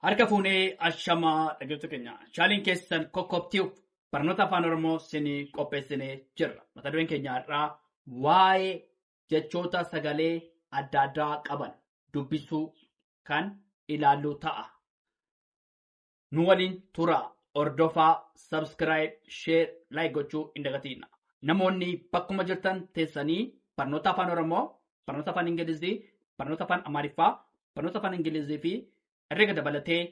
Harka fuunee ashamaa dhaggeeffattoota keenya shaaliin keessan kokkobtiif barnoota afaan oromoo sinii qopheessinee jirra. Mata dureen keenya irraa waa'ee jechoota sagalee adda addaa qaban dubbisuu kan ilaallu ta'a. Nu waliin tura ordofaa sabskiraayib sheer laayik gochuu hin dagatiina. Namoonni bakkuma jirtan teessanii barnoota afaan oromoo, barnoota afaan ingilizii, barnoota afaan amaariffaa, barnoota afaan ingilizii fi herrega dabalatee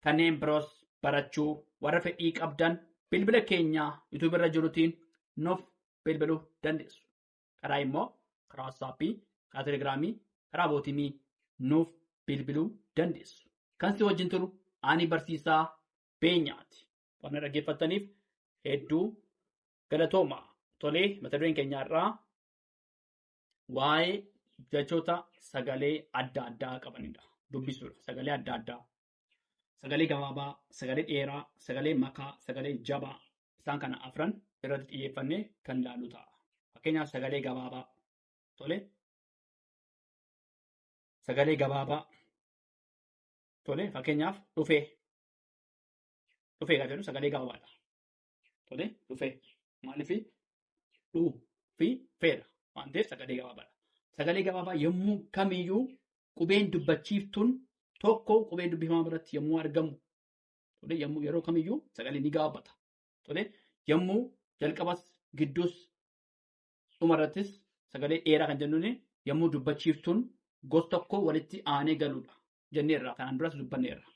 kanneen biroos barachuu warra fedhii qabdan bilbila keenya yuutuub irra jirutiin nuuf bilbiluu dandeessu. Karaa immoo karaa waatsaappii, karaa telegiraamii, karaa bootimii nuuf bilbiluu dandeessu. Kan si wajjin turu ani barsiisaa beenyaati. Waan dhaggeeffattaniif hedduu galatooma. Tolee, mata dureen keenya irraa waa'ee jechoota sagalee adda addaa qabanidha. Dubbisuudha. Sagalee adda addaa. Sagalee gabaabaa, sagalee dheeraa, sagalee makaa, sagalee jabaa. Isaan kana afran irratti xiyyeeffannee kan ilaallu ta'a. Fakkeenyaaf sagalee gabaabaa. Tole. Sagalee gabaabaa. Tole. Fakkeenyaaf dhufee. Dhufee kan jedhu sagalee gabaabaadha. Tole. Dhufee. Maaliif dhuu fi feedha. Waan ta'eef sagalee gabaabaadha. Sagalee gabaabaa yommuu kamiyyuu qubeen dubbachiiftuun tokko qubee dubbifamaa biratti yommuu argamu, yommuu yeroo kamiyyuu sagalee ni gabaabata. Yommuu jalqabas gidduus dhumarrattis sagalee dheeraa kan jennuun yommuu dubbachiiftuun gosa tokko walitti aanee galuudha jenneerra. Kanaan duras dubbanneerra.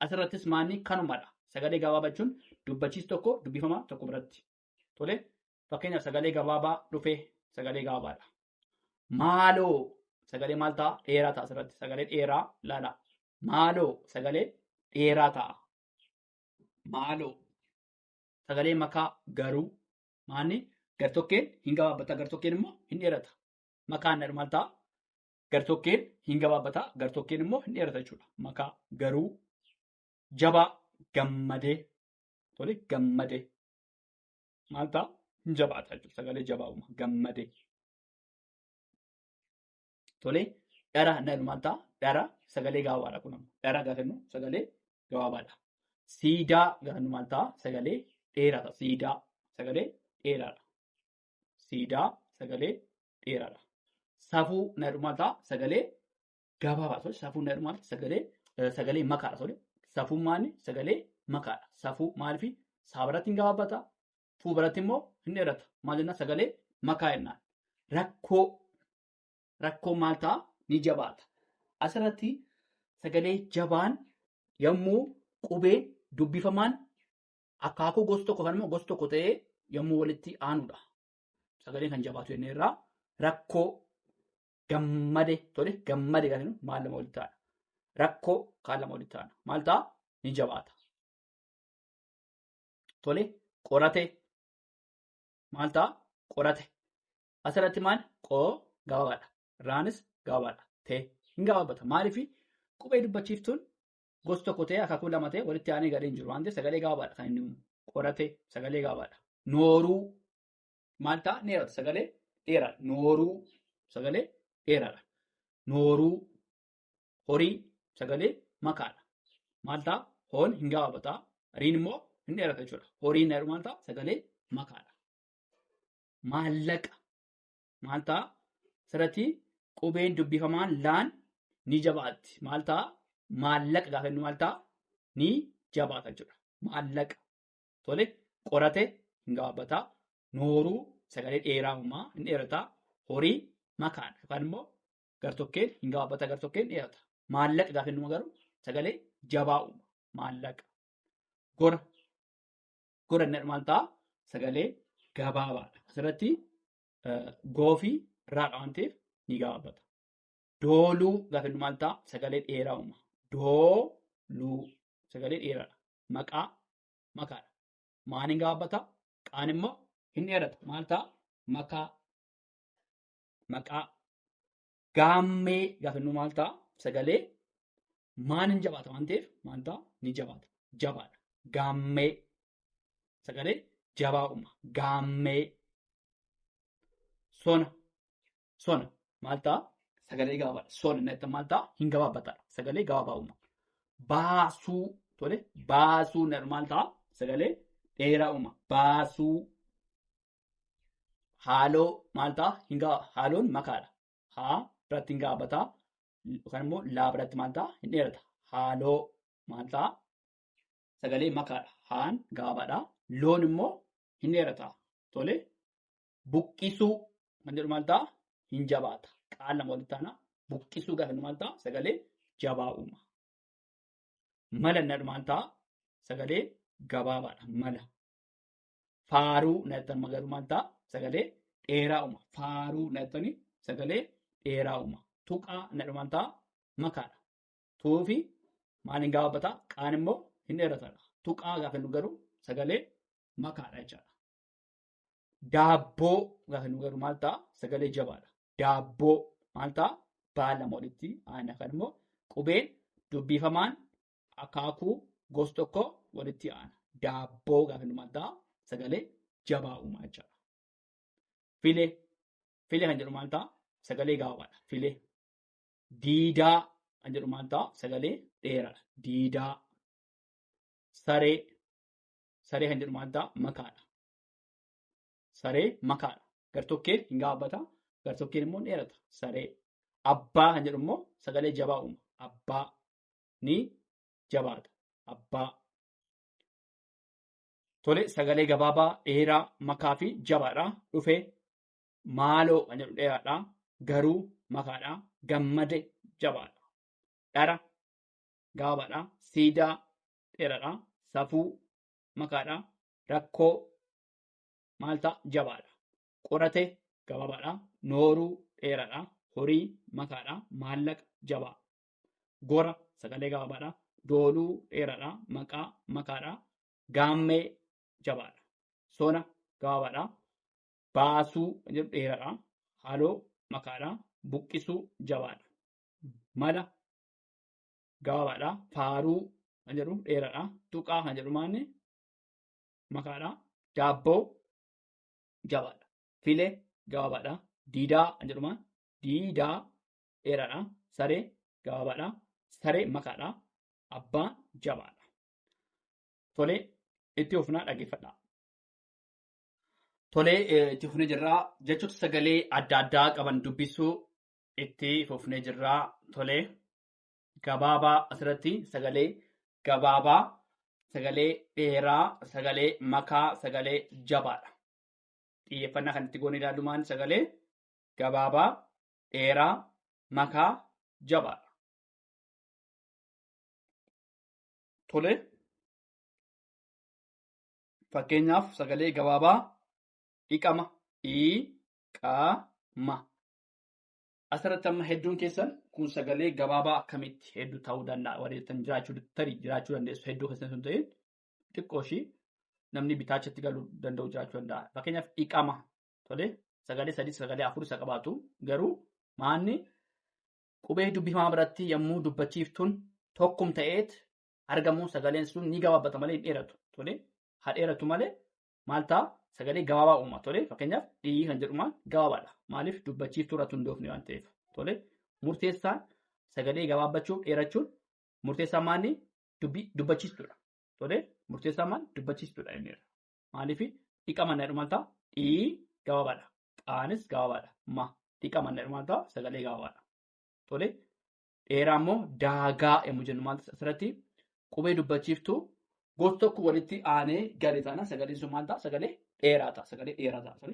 Asirrattis maanni kanumadha. Sagalee gabaabaa jechuun dubbachiis tokko dubbifamaa tokko biratti. Fakkeenyaaf sagalee gabaabaa dhufee sagalee gabaabaadha. Maaloo sagalee maal ta'a? Dheeraa ta'a asirratti. Sagalee dheeraa laala. Maaloo sagalee dheeraa ta'a. Maaloo sagalee makaa garuu maanni gartokkeen hin gabaabata, gartokkeen immoo hin dheerata. Makaan maal ta'a? Gartokkeen hin gabaabata, gartokkeen immoo hin dheerata jechuudha. Makaa garuu jabaa gammadee. Gammadee maal ta'a? Hin jabaata jechuudha. Sagalee jabaa'uma gammadee. Dhara maal ta'a? Dhara sagalee gabaabaadha kun ammoo. Dhara gaafa jennu sagalee gabaabaadha. Siidaa gaafa jennu maal ta'a? Sagalee dheeraadha. Siidaa sagalee dheeraadha. Siidaa sagalee dheeraadha. Safuu maal ta'a? Sagalee gabaabaadha. Safuu maal sagalee makaadha. Safuun maalni? Sagalee makaadha. Safuu maaliif? Saa biratti hin gabaabata. Fuu biratti immoo hin dheerata. Maal jennaan? Sagalee makaa jennaan. Rakkoo maal ta'a? Ni jabaata. Asirratti sagalee jabaan yommuu qubeen dubbifamaan akaakuu gosa tokko kan immoo gosa tokko ta'ee yommuu walitti aanudha. Sagaleen kan jabaatu jenneerraa rakkoo gammade gammade kan jennu maal lama walitti aana? Rakkoo kaan lama walitti aana. Maal ta'a? Ni jabaata. Qorate maal ta'a? Qorate. Asirratti maal? Gabaabaadha. Raanis gabaabaadha. Ta'e hin gabaabata. Maaliif qubee dubbachiiftuun gosa tokko ta'ee akaakuu lama ta'ee walitti aanee gadhee hin jiru. Waan ta'eef sagalee gabaabaadha kan inni uumu. Qorate sagalee gabaabaadha. Nooruu maal ta'a? Dheerata. Sagalee dheeraadha. Nooruu sagalee dheeraadha. Nooruu horii sagalee makaadha. Maal ta'a? Hoon hin gabaabata. Riin immoo hin dheerata jechuudha. Horiin maal ta'a? Sagalee makaadha. Maallaqa maal ta'a? Asirratti qubeen dubbifamaan laan ni jabaatti. Maal ta'a? Maallaqa gaafa jennu maal ta'a? Ni jabaata jechuudha. Maallaqa. Qorate hin gabaabata. Nooruu sagalee dheeraa uumaa hin dheerata. Horii makaadha. Yookaan immoo gartokkeen hin gabaabata, gartokkeen dheerata. Maallaqa gaafa jennu garuu sagalee jabaa uuma. Maallaqa. Gora maal ta'a? Sagalee gabaabaadha. Asirratti goofii raadha waan ta'eef ni gabaabata. Dooluu gaafa jennu maal ta'a? Sagalee dheeraa uuma. Dooluu sagalee dheeraadha. Maqaa makaadha. Maan hin gabaabata? Qaan immoo hin dheerata. Maal ta'a? Makaa. Maqaa. Gaammee gaafa jennu maal ta'a? Sagalee maan hin jabaata waan ta'eef maal ta'a? Ni jabaata. Jabaadha. Gaammee. Sagalee jabaa uuma. Gaammee. Sona maal ta'a? Sagalee gabaabaadha. Sona maal ta'a? Hin gabaabataadha. Sagalee gabaabaa uuma. baasuu tole baasuu maal ta'a sagalee dheeraa uuma baasuu haaloo maal ta'a haaloon makaadha haa biratti hin gaafataa yookaan immoo laa biratti maal ta'a hin dheerata haaloo maal ta'a sagalee makaadha haan gaafaadha loon immoo hin dheerata tole buqqisuu kan jedhu maal ta'a hin jabaata qaal lama walitti taana buqqisuu gaafa maal ta'a sagalee jabaa uuma. Mala nadhu maal ta'a sagalee gabaabaadha mala. Faaruu nadhan magaruu maal ta'a sagalee dheeraa uuma. Faaruu nadhani sagalee dheeraa uuma. Tuqaa nadhu maal ta'a makaadha. Tuufi maaliin gaafata qaan immoo hin dheeratadha. Tuqaa gaafa nu garuu sagalee makaadha jechaadha. Daabboo gaafa nu garuu maal ta'a sagalee jabaadha. Daabboo maal ta'a baala lama walitti aana kan immoo qubeen dubbifamaan akaakuu gosa tokko walitti aana. Daabboo gaafa nu maal ta'a sagalee jabaa uumaa jechaadha. Filee. Filee kan jedhu maal ta'a sagalee gabaabaadha. Filee. Diidaa kan jedhu maal ta'a sagalee dheeraadha. Diidaa. Saree. Saree kan jedhu maal ta'a makaadha. Saree makaadha. Gartokkeen hin gaafata. Gartokkeen immoo dheerata. Saree. Abbaa kan jedhu immoo sagalee jabaa uuma. Abbaa ni jabaata. Abbaa. Tole sagalee gabaabaa dheeraa makaa fi jabaadha. Dhufee maaloo kan jedhu dheeraadha. Garuu makaadha. Gammade jabaadha. Dhara gabaabaadha. Siidaa dheeraadha. Safuu makaadha. Rakkoo maal ta'a jabaadha. Qorate gabaabaadha. Nooruu dheeraadha. Horii makaadha. Maallaqa jabaa. Gora sagalee gabaabaadha. Dooluu dheeraadha. Maqaa makaadha. Gaammee jabaadha. Sona gabaabaadha. Baasuu jedhu dheeraadha. Haaloo makaadha. Buqqisuu jabaadha. Mala gabaabaadha. Faaruu kan jedhu dheeraadha. Tuqaa kan jedhu maanne makaadha. Daabboo jabaadha. Filee gabaabaadha. Diidaa kan jedhu maan diidaa dheeraadha. Saree gabaabaadha. Saree makaadha. Abbaan jabaadha. Tolee itti fufnaa dhaggeeffadha. Tolee itti fufnee jirraa jechoota sagalee adda addaa qaban dubbisuu itti fufnee jirraa. Tolee gabaabaa asirratti sagalee gabaabaa, sagalee dheeraa, sagalee makaa, sagalee jabaadha. Xiyyeeffannaa kan itti goone ilaallumaan sagalee gabaabaa, dheeraa, makaa, jabaadha. Tolee. Fakkeenyaaf sagalee gabaabaa dhiqama. Dhiqama. Asirratti amma hedduun keessan kun sagalee gabaabaa akkamitti hedduu ta'uu danda'a. Wareetan jiraachuu dandeessu. Hedduu keessan sun ta'e xiqqoo ishii namni bitaachatti galuu danda'u jiraachuu danda'a. Fakkeenyaaf dhiqama. Tolee sagalee 3 sagalee 4 isa qabaatu garuu maanni qubee dubbifamaa biratti yommuu dubbachiiftuun tokkum ta'eet argamu sagaleen sun ni gabaabata malee hin dheeratu. Tolee. Hadheeratu malee maal ta'a sagalee gabaabaa uuma. Tolee fakkeenyaaf dhii kan jedhu maal gabaabaadha. Maaliif dubbachiiftuu irratti hundoofne waan ta'eef. Tolee murteessaan sagalee gabaabbachuuf dheerachuun murteessaan maanni dubbachiistuudha. Tolee murteessaan maal dubbachiistuudha inni. Maaliif dhiqama jedhu maal ta'a dhii gabaabaadha. Qaanis gabaabaadha. Dhiqama jedhu maal ta'a sagalee gabaabaadha. Tolee dheeraa immoo daagaa yommuu jennu maal asirratti qubee dubbachiiftuu. Gosa tokko walitti aanee gadi taana sagaleen sun maal ta'a sagalee dheeraa ta'a. Sagalee dheeraa ta'a.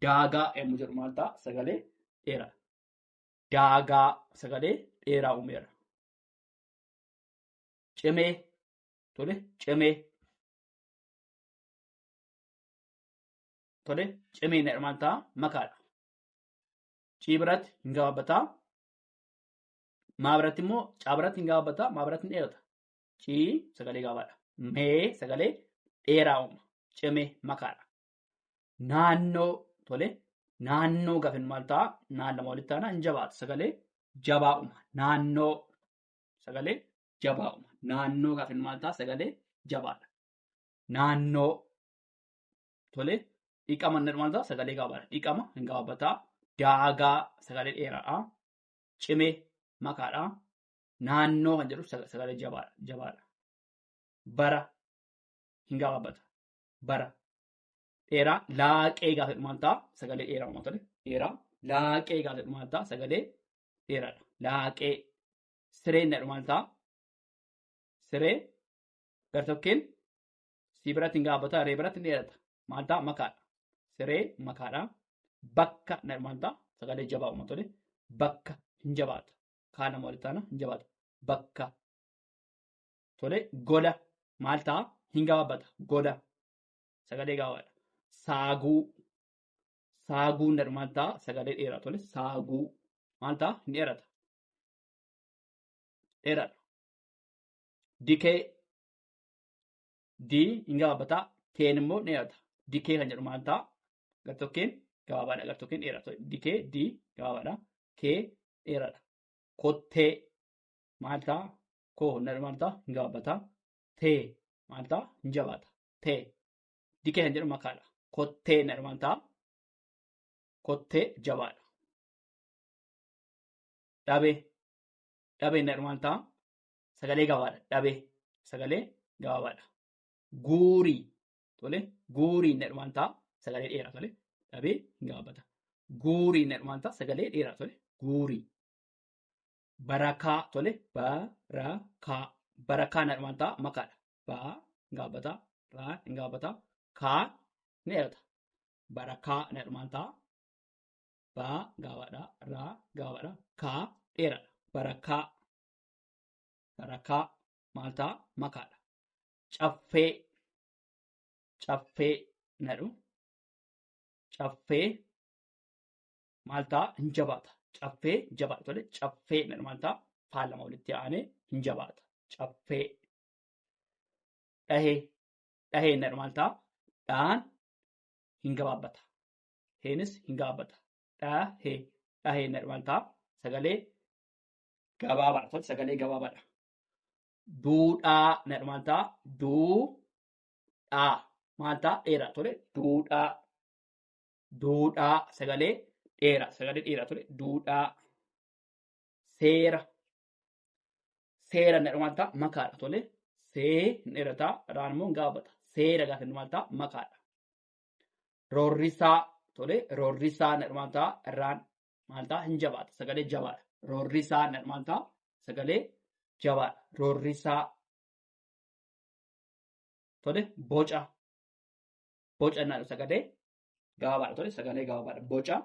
Daagaa yommuu jedhu maal ta'a sagalee dheeraa. Daagaa sagalee dheeraa uumeera. Cimee. Tole cimee. Tole cimee jedhu maal ta'a makaadha. Cii biratti hin gabaabbataa. Maa biratti immoo caa biratti hin gabaabbataa. Maa biratti hin dheerata. Cii sagalee gabaabaadha. Mee sagalee dheeraa uuma. Cimee makaadha. Naannoo. Tole naannoo gaafa maal ta'a naan lama walitti taana hin jabaatu. Sagalee jabaa uuma. Naannoo sagalee jabaa uuma. Naannoo gaafa maal ta'a sagalee jabaadha. Naannoo. Tole dhiqama maal ta'a sagalee gabaabaadha. Dhiqama hin gabaabbataa. Daagaa sagalee dheeraadha. Cimee makaadha. Naannoo kan jedhu sagalee jabaadha. Bara hin gabaabbata. Bara. Dheeraa laaqee gaafa jedhu maal ta'a? Sagalee dheeraa uummata dheeraa. Laaqee gaafa jedhu maal ta'a? Sagalee dheeraadha. Laaqee. Sireen jedhu maal ta'a? Siree gartokkeen si biratti hin gabaabbata, ree biratti hin dheerata. Maal ta'a? Makaadha. Siree makaadha. Bakka jedhu maal ta'a? Sagalee jabaa uummata bakka hin jabaata. Kaan nama walitti aana hin jabaata. Bakka. Goda maal ta'a? Hin gabaabbata. Goda. Sagalee gabaabaadha. Saaguu. Saaguun jedhu maal ta'a? Sagalee dheeraa. Saaguu. Maal ta'a? Hin dheerata. Dheeraadha. Dikee. Dii hin gabaabbata. Keen immoo dheerata. Dikee kan jedhu maal ta'a? Gartokkeen gabaabaadha. Gartokkeen dheeraa. Dikee, dii gabaabaadha. Kee dheeraadha. Kottee maal ta'a? Koo jedhu maal ta'a? Hin gabaabbata. Tee maal ta'a? Hin jabaata. Tee. Dikee kan jedhu makaadha. Kottee jedhu maal ta'a? Kottee jabaadha. Dhabee. Dhabeen jedhu maal ta'a? Sagalee gabaabaadha. Dhabee. Sagalee gabaabaadha. Guurii. Guuriin jedhu maal ta'a? Sagalee dheeraa. Dhabee hin gabaabbata. Guuriin jedhu maal ta'a? Sagalee dheeraa. Guurii. Barakaa. Barakaa. Barakaan jedhu maal ta'a? Makaadha. Baa hin gabaabbata. Raa hin gabaabbata. Kaa ni dheerata. Barakaa jedhu maal ta'a? Baa gabaabaadha. Raa gabaabaadha. Kaa dheeraadha. Barakaa. Barakaa maal ta'a? Makaadha. Caffee. Caffee jedhu. Caffee maal ta'a? Hin jabaata. Caffee jabaata. Caffee jedhu maal ta'a? Faallama walitti aanee hin jabaata. Caffee. Dhahee. Dhahee jedhu maal ta'a? Dhaan hin gabaabbata. Heenis hin gabaabbata. Dhahee. Dhahee jedhu maal ta'a? Sagalee gabaabaadha. Sagalee gabaabaadha. Duudhaa jedhu maal ta'a? Duudhaa maal ta'a? Dheeraa. Duudhaa. Duudhaa sagalee dheeraa. Sagalee dheeraa. Duudhaa. Seera. Seera jedhu maal ta'a? Makaadha. See hin dheerata. Raan immoo hin gabaabbata. Seera gaafa inni maal ta'a? Makaadha. Roorrisaa. Roorrisaa jedhu maal ta'a? Irraan maal ta'a? Hin jabaata. Sagalee jabaadha. Roorrisaa jedhu maal ta'a? Sagalee jabaadha. Roorrisaa. Boca. Boca jedhu sagalee gabaabaadha. Sagalee gabaabaadha. Boca.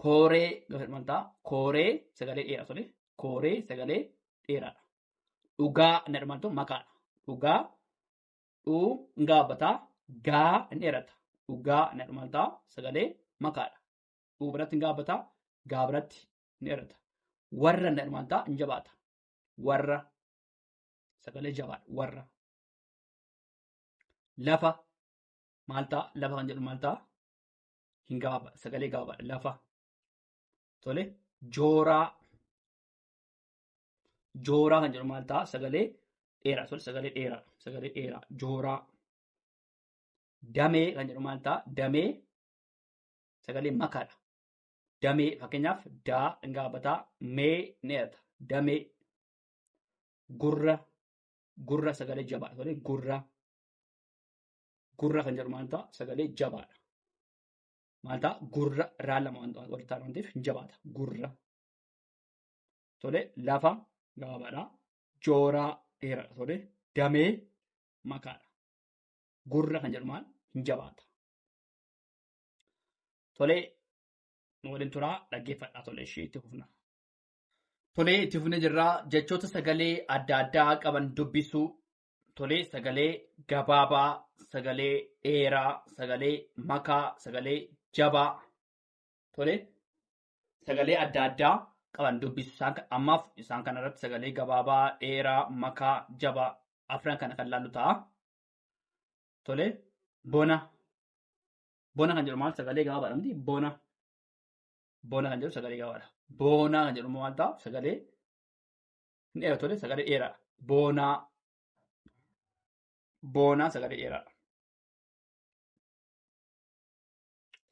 Kooree gaafa maal ta'a? Kooree sagalee dheeraa. Kooree sagalee dheeraadha. Dhugaa jedhu maal ta'u? Makaadha. Dhugaa. Dhuu hin gabaabbata. Gaa hin dheerata. Dhugaa jedhu maal ta'a? Sagalee makaadha. Dhuu biratti hin gabaabbata. Gaa biratti hin dheerata. Warra jedhu maal ta'a? Hin jabaata. Warra. Sagalee jabaadha. Warra. Lafa. Maal ta'a? Lafa kan jedhu maal ta'a? Hin gabaabbata. Sagalee gabaabaadha. Lafa. Jooraa. Jooraa kan jedhu maal ta'a? Sagalee dheeraa. Sagalee dheeraa. Sagalee dheeraa. Jooraa. Damee kan jedhu maal ta'a? Damee sagalee makaadha. Damee fakkeenyaaf daa hin gabaabbata. Mee ni dheerata. Damee. Gurra. Gurra sagalee jabaadha. Gurra. Gurra kan jedhu maal ta'a? Sagalee jabaadha. Maal ta'a? Gurra. Irraan lama walitti aanu waan ta'eef hin jabaata. Gurra. Lafa gabaabaadha. Jooraa dheeraadha. Damee makaadha. Gurra kan jedhu maal? Hin jabaata. Nu waliin turaa dhaggeeffadhaa. Ishee itti fufna. Itti fufnee jirraa jechoota sagalee adda addaa qaban dubbisuu. Sagalee gabaabaa, sagalee dheeraa, sagalee makaa, sagalee jabaa. Sagalee adda addaa qaban dubbisu. Ammaaf isaan kanarratti sagalee gabaabaa, dheeraa, makaa, jabaa afran kana kan laallu ta'a. Bona. Bona kan jedhu maal? Sagalee gabaabaadha miti? Bona. Bona kan jedhu sagalee gabaabaadha. Bona kan jedhu maal ta'a? Sagalee hin dheeratu. Sagalee dheeraadha. Bonaa. Bonaa sagalee dheeraadha.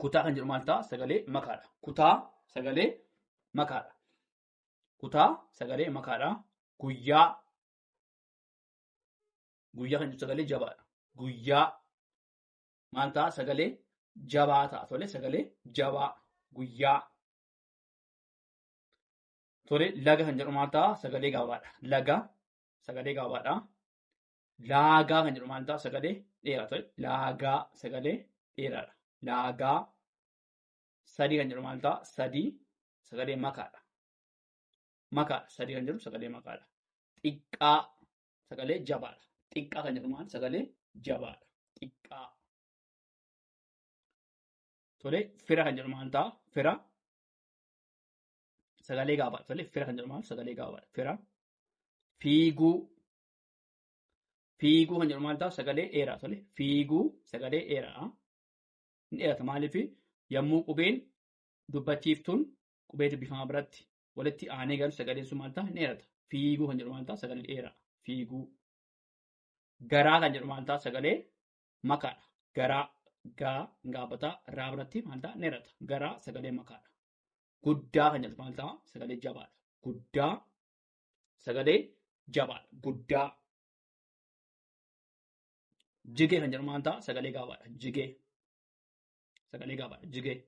Kutaa kan jedhu maal ta'a? Sagalee makaadha. Kutaa sagalee makaadha. kutaa sagalee makaadha. Guyyaa kan jedhu sagalee jabaadha. Guyyaa maal ta'a sagalee jabaa ta'a tole sagalee jabaa guyyaa. Tole laga kan jedhu maal ta'a sagalee gabaabaadha. Laga sagalee gabaabaadha. Laagaa kan jedhu maal ta'a sagalee dheeraa tole laagaa sagalee dheeraadha. Laagaa. Sadii kan jedhu maal ta'a sadii sagalee makaadha. Makaadha sadii kan jedhu sagalee makaadha. Xiqqaa sagalee jabaadha. Xiqqaa kan jedhu maal sagalee jabaadha. Xiqqaa. Tole fira kan jedhu maal ta'a fira sagalee gabaabaadha. Tole fira kan jedhu maal sagalee gabaabaadha. Fira. Fiiguu. Fiiguu kan jedhu maal ta'a sagalee dheeraa. Tole fiiguu sagalee dheeraa. Ni dheerata maaliif yommuu qubeen dubbachiiftuun qubeetu bifamaa biratti walitti aanee galu sagaleen sun maal ta'a ni dheerata. Fiiguu kan jedhu maal ta'a sagalee dheeraa. Fiiguu. Garaa kan jedhu maal ta'a sagalee makaadha. Garaa gaa gaafataa raa biratti maal ta'a ni dheerata. Garaa sagalee makaadha. Guddaa kan jedhu maal ta'a sagalee jabaadha. Guddaa sagalee jabaadha. Guddaa. Jigee kan jedhu maal ta'a sagalee gabaabaadha. Jigee sagalee gabaabaadha. Jigee.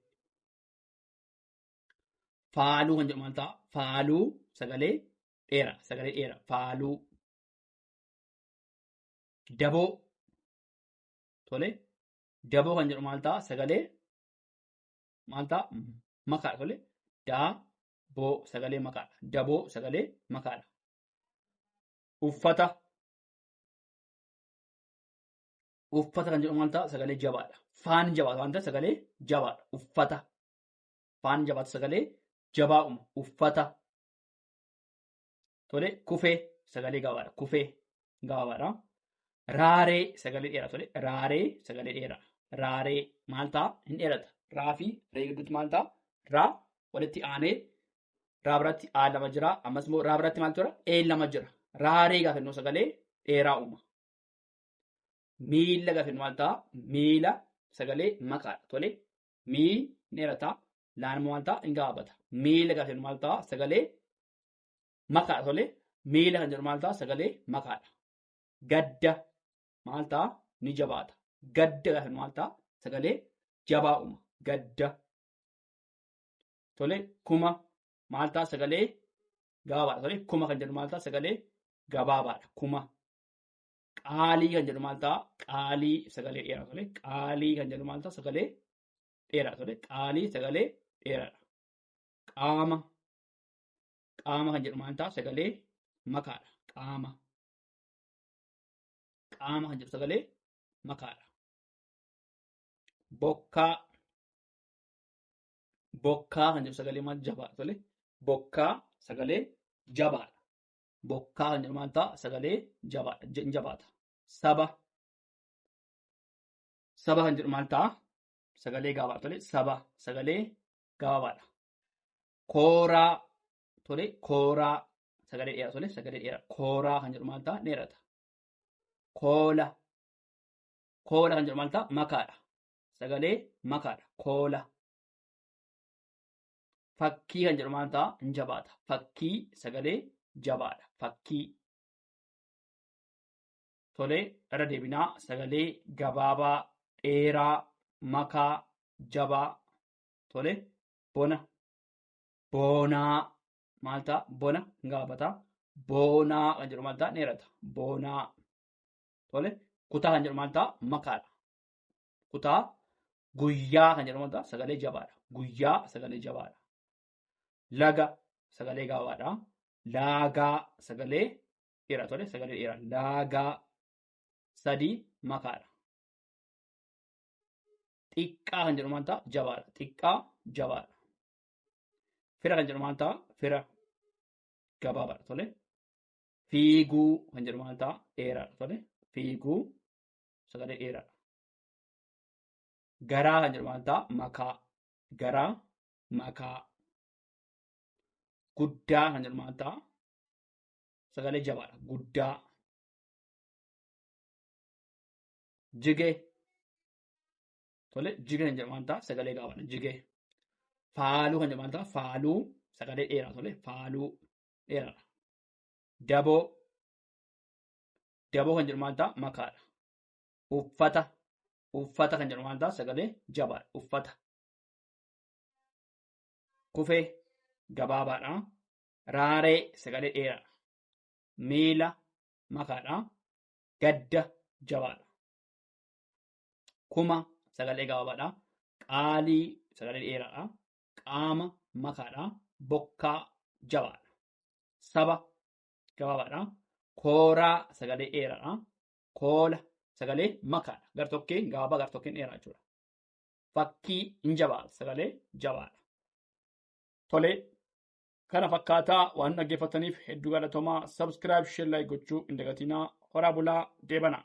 Faaluu kan jedhu maal ta'a faaluu sagalee dheeraa. Sagalee dheeraa. Faaluu. Daboo. Tole daboo kan jedhu maal ta'a sagalee maal ta'a makaadha. Tole daaboo sagalee makaadha. Daboo sagalee makaadha. Uffata. Uffata kan jedhu maal ta'a sagalee jabaadha. Faan jabaata waan ta'eef sagalee jabaadha. Uffata. Faan jabaata sagalee jabaa'uma. Uffata. Tole kufee sagalee gabaabaadha. Kufee gabaabaadha. Raaree sagalee dheeraa. Tole raaree sagalee dheeraa. Raaree maal ta'a hin dheerata. Raa fi ree gidduutti maal ta'a raa walitti aanee raa biratti aa lama jira. Ammas immoo raa biratti maal jira ee lama jira. Raaree gaafa innoo sagalee dheeraa uuma. Miila gaafa innoo maal ta'a miila sagalee makaadha. Tole mii ni dheerata. Laan immoo maal ta'a hin gabaabata. Miila gaafa innoo maal ta'a sagalee makaadha. Tole miila kan jedhu maal ta'a sagalee makaadha. Gadda maal ta'a ni jabaata. Gadda gaafa innoo maal ta'a sagalee jabaa uuma. Gadda. Tole kuma maal ta'a sagalee gabaabaadha. Tole kuma kan jedhu maal ta'a sagalee gabaabaadha. Kuma. Qaalii kan jedhu maal ta'a qaalii sagalee dheeraa. Tole qaalii kan jedhu maal ta'a sagalee dheeraa. Tole qaalii sagalee dheeraadha. Qaama. Qaama kan jedhu maal ta'a sagalee makaadha. Qaama. Qaama kan jedhu sagalee makaadha. Bokkaa. Bokkaa kan jedhu sagalee maal jabaadha. Tole bokkaa sagalee jabaadha. Bokkaa kan jedhu maal ta'a sagalee jabaata. Saba. Saba kan jedhu maal ta'a sagalee gabaabaadha. Tole saba sagalee gabaabaadha. Kooraa. Tole kooraa sagalee dheeraa. Tole sagalee dheeraa. Kooraa kan jedhu maal ta'a dheerata. Koola. Koola kan jedhu maal ta'a makaadha. Sagalee makaadha. Koola. Fakkii kan jedhu maal ta'a hin jabaata. Fakkii sagalee jabaadha. Fakkii. Tole irra deebinaa sagalee gabaabaa dheeraa makaa jabaa. Tole bona. Boonaa maal ta'a bona hin gabaabata. Boonaa kan jedhu maal ta'a dheerata. Boonaa. Tole kutaa kan jedhu maal ta'a makaadha. Kutaa. Guyyaa kan jedhu maal ta'a sagalee jabaadha. Guyyaa sagalee jabaadha. Laga sagalee gabaabaadha. Laagaa sagalee dheeraa. Tole sagalee dheeraa. Laagaa. Sadii makaadha. Xiqqaa kan jedhu maal ta'a jabaadha. Xiqqaa jabaadha. Fira kan jedhu maal ta'a fira gabaabaadha. Tole fiiguu kan jedhu maal ta'a dheeraadha. Tole fiiguu sagalee dheeraadha. Garaa kan jedhu maal ta'a makaa. Garaa makaa. Guddaa kan jedhu maal ta'a sagalee jabaadha. Guddaa. Jigee. Tole jigee kan jedhu maal ta'a sagalee gabaabaadha. Jigee. Faaluu kan jedhu maal ta'a faaluu sagalee dheeraa. Tole faaluu. dheeraadha. Daboo kan jedhu maal ta'a? Makaadha. Uffata kan jedhu maal ta'a? Sagalee jabaadha. Uffata. Kufee gabaabaadha. Raaree sagalee dheeraadha. Miila makaadha. Gadda jabaadha. Kuma sagalee gabaabaadha. Qaalii sagalee dheeraadha. Qaama makaadha. Bokkaa jabaadha. Saba gabaabaadha. Kooraa sagalee dheeraadha. Koola sagalee makaadha. Gartokkeen gabaabaa gartokkeen dheeraa jechuudha. Fakkii hin jabaata sagalee jabaadha. Tolee, kana fakkaataa waan dhaggeeffataniif hedduu galatoomaa. Subscribe, share, like gochuu hin dagatinaa. Horaa bulaa deebanaa.